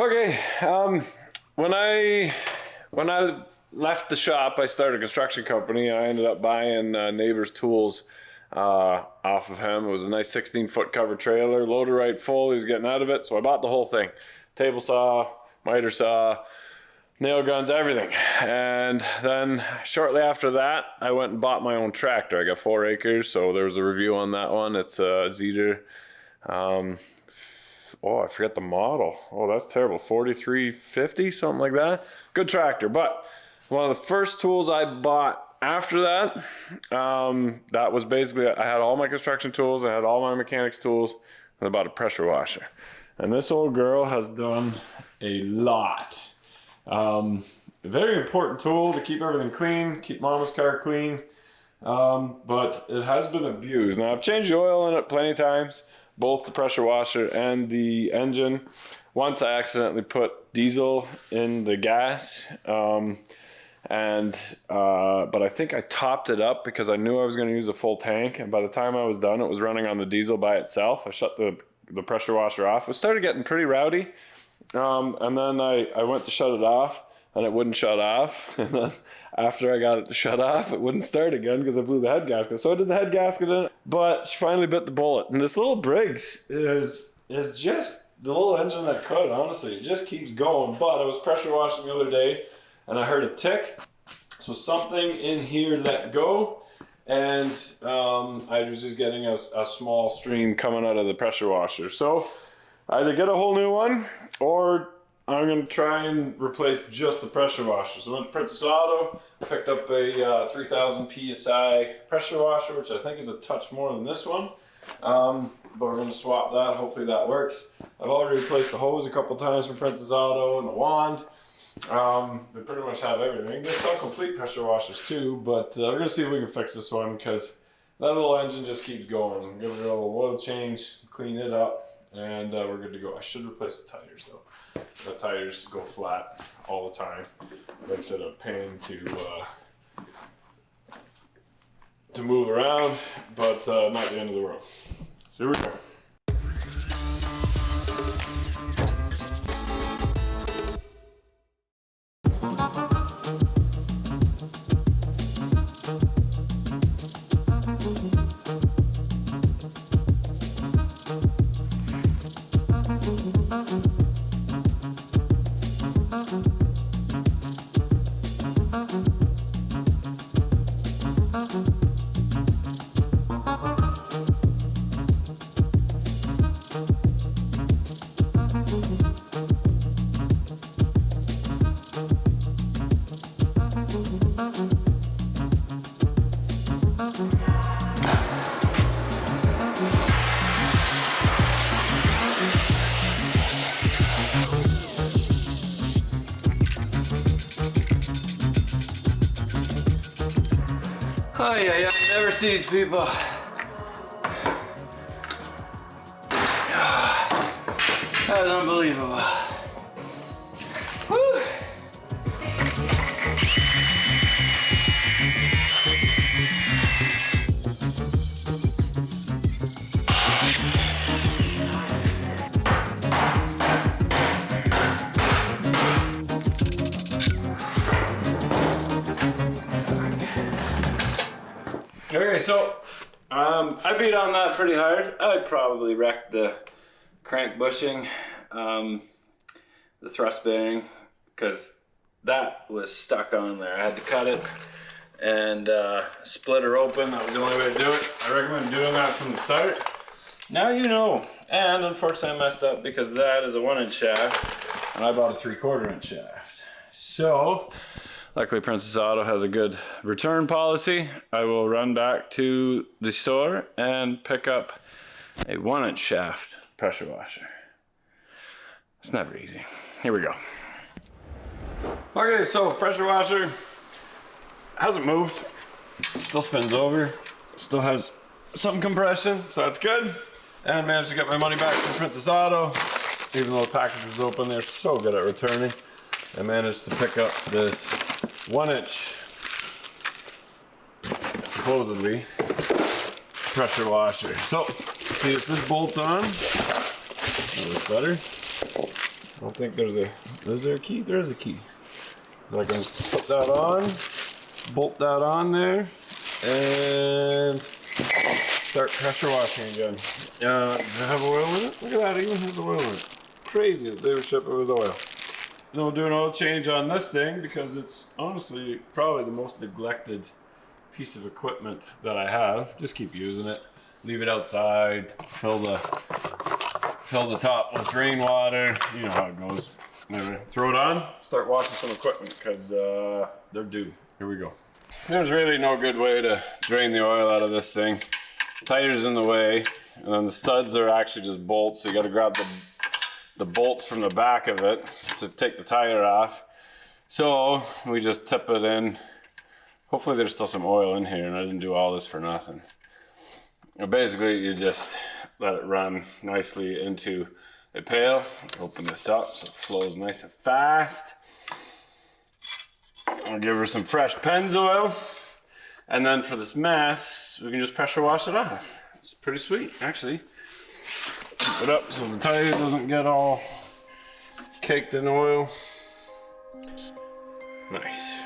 Okay, when I left the shop, I started a construction company. I ended up buying neighbor's tools off of him. It was a nice 16-foot cover trailer, loaded right full. He was getting out of it, so I bought the whole thing. Table saw, miter saw, nail guns, everything. And then shortly after that, I went and bought my own tractor. I got 4 acres, so there was a review on that one. It's a Zeter. Oh, I forget the model. Oh, that's terrible. 4350, something like that. Good tractor. But one of the first tools I bought after that, that was basically, I had all my construction tools, I had all my mechanics tools, and I bought a pressure washer. And this old girl has done a lot. Very important tool to keep everything clean, keep mama's car clean. But it has been abused. Now, I've changed the oil in it plenty of times, both the pressure washer and the engine. Once I accidentally put diesel in the gas, but I think I topped it up because I knew I was going to use a full tank, and by the time I was done, it was running on the diesel by itself. I shut the pressure washer off. It started getting pretty rowdy, and then I went to shut it off, and it wouldn't shut off. And then after I got it to shut off, it wouldn't start again because I blew the head gasket. So I did the head gasket in it, but she finally bit the bullet. And this little Briggs is just the little engine that could, honestly. It just keeps going. But I was pressure washing the other day, and I heard a tick. So something in here let go, and I was just getting a small stream coming out of the pressure washer. So either get a whole new one, or I'm going to try and replace just the pressure washer. So I went to Princess Auto, picked up a 3000 PSI pressure washer, which I think is a touch more than this one. But we're going to swap that. Hopefully that works. I've already replaced the hose a couple times from Princess Auto and the wand. They pretty much have everything. They sell complete pressure washers too, but we're going to see if we can fix this one because that little engine just keeps going. Give it a little oil change, clean it up, and we're good to go. I should replace the tires though. The tires go flat all the time. Makes it a pain to move around, but not the end of the world. So here we go. Oh yeah, never sees people. That was unbelievable. Whew. Okay, so I beat on that pretty hard. I probably wrecked the crank bushing, the thrust bearing, because that was stuck on there. I had to cut it and split her open. That was the only way to do it. I recommend doing that from the start. Now you know. And unfortunately I messed up because that is a 1-inch shaft and I bought a 3/4 inch shaft. So luckily Princess Auto has a good return policy. I will run back to the store and pick up a 1-inch shaft pressure washer. It's never easy. Here we go. Okay, so pressure washer hasn't moved. It still spins over. Still has some compression, so that's good. And I managed to get my money back from Princess Auto. Even though the package was open, they're so good at returning. I managed to pick up this 1-inch, supposedly, pressure washer. So, see if this bolts on, that looks better. I don't think is there a key? There is a key. So I can put that on, bolt that on there, and start pressure washing again. Does it have oil in it? Look at that, it even has oil in it. Crazy that they would ship it with oil. And we'll do an oil change on this thing because it's honestly probably the most neglected piece of equipment that I have. Just keep using it. Leave it outside, fill the top with rainwater. You know how it goes. Anyway, throw it on, start washing some equipment because they're due. Here we go. There's really no good way to drain the oil out of this thing. Tire's in the way, and then the studs are actually just bolts, so you got to grab the bolts from the back of it to take the tire off. So we just tip it in. Hopefully there's still some oil in here and I didn't do all this for nothing. Basically you just let it run nicely into a pail. Open this up so it flows nice and fast. I'll give her some fresh Pennzoil. And then for this mess, we can just pressure wash it off. It's pretty sweet, actually. Keep it up so the tire doesn't get all caked in oil. Nice.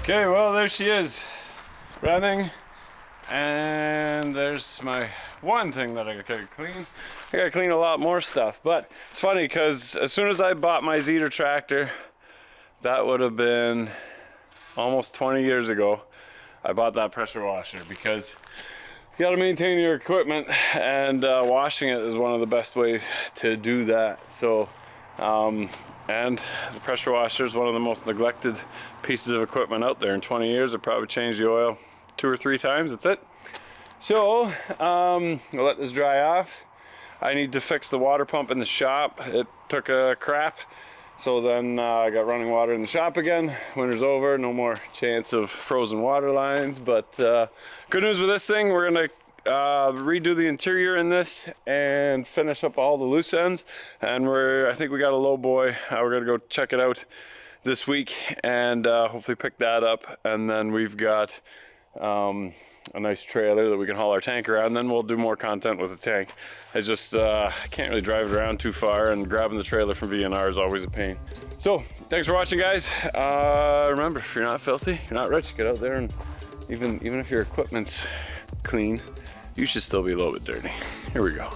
Okay, well there she is, running, and there's my one thing that I gotta clean. I gotta clean a lot more stuff, but it's funny because as soon as I bought my Zetor tractor, that would have been almost 20 years ago, I bought that pressure washer because you gotta maintain your equipment, and washing it is one of the best ways to do that. So and the pressure washer is one of the most neglected pieces of equipment out there. In 20 years, I probably changed the oil 2 or 3 times. That's it. So I'll let this dry off. I need to fix the water pump in the shop. It took a crap. So then I got running water in the shop again. Winter's over, no more chance of frozen water lines. But good news with this thing, we're gonna redo the interior in this and finish up all the loose ends. And I think we got a low boy. We're gonna go check it out this week and hopefully pick that up. And then we've got a nice trailer that we can haul our tank around. Then we'll do more content with the tank. I just can't really drive it around too far, and grabbing the trailer from V&R is always a pain. So thanks for watching, guys. Remember, if you're not filthy, you're not rich. Get out there, and even if your equipment's clean, you should still be a little bit dirty. Here we go.